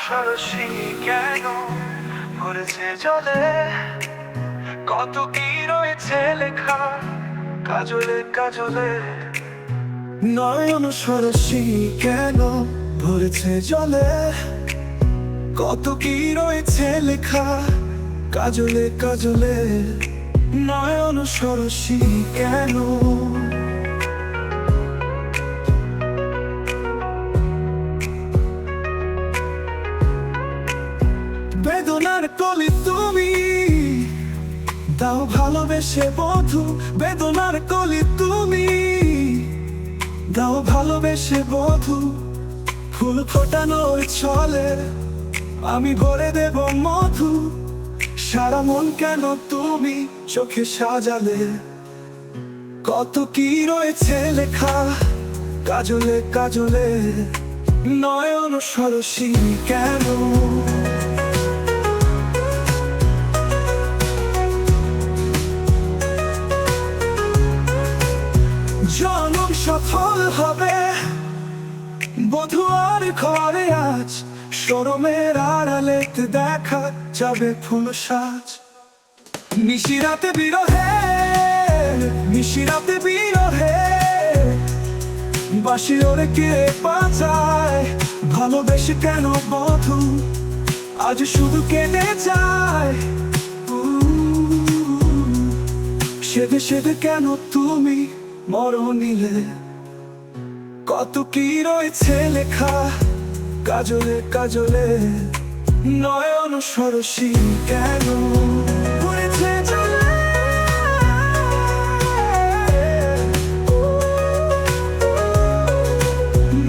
সরসী কেন ভরেছে জলে, কত কি রয়েছে লেখা কাজলে কাজলে। নয়ন সরসী কেন ভরেছে জলে, কত কি রয়েছে লেখা কাজলে কাজলে। নয়ন সরসী কেন। বেদনার কলি তুমি দাও ভালোবেসে বধু, বেদনার কলি তুমি দাও ভালোবেসে বধু। ফুল ফোটানোর ছলে আমি ভরে দেব মধু, সারা মন কেন তুমি চোখে সাজালে। কত কি রয়েছে লেখা কাজলে কাজলে। নয়ন সরসী কেন। জনম সফল হবে বধূ আর ঘরে আজ, শরমের আড়ালেতে দেখা যাবে ফুল সাজ। নিশিরাতে বিরহে, নিশিরাতে বিরহে বাঁশি ওরে কে বাঁচায়। ভালোবেসে কেন বধূ আজ শুধু কেঁদে যায়। সেদে সেদে কেন তুমি মরণ নিলে। কত কি রয়েছে লেখা কাজলে কাজলে। নয়ন সরসী কেন ভরেছে জলে।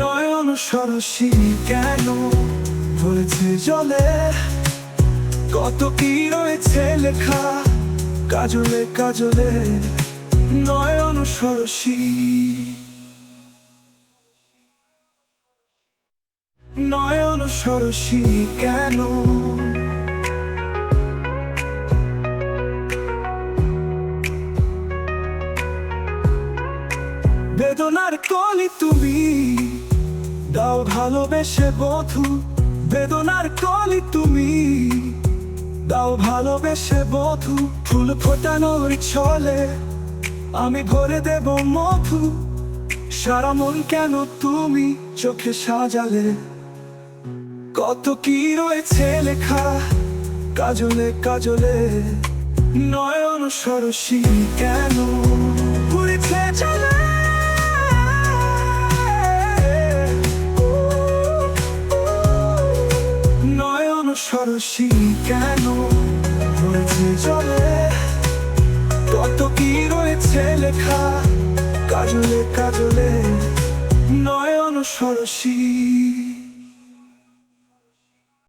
নয়ন সরসী কেন ভরেছে জলে, কত কি রয়েছে লেখা কাজলে কাজলে। নয়ন সরসী, নয়ন সরসী কেন। বেদনার কলি তুমি দাও ভালোবেসে বধু, বেদনার কলি তুমি দাও ভালোবেসে বধু। ফুল ফোটানোর ছলে আমি ভরে দেব মধু, সারা মন কেন তুমি চোখে সাজালে। কত কি রয়েছে লেখা কাজলে কাজলে। নয়ন সরসী কেন ভরেছে জলে। নয়ন সরসী কেন ভরেছে জলে, কত কি রয়েছে লেখা কাজলে কাজলে। নয়ন সরসী।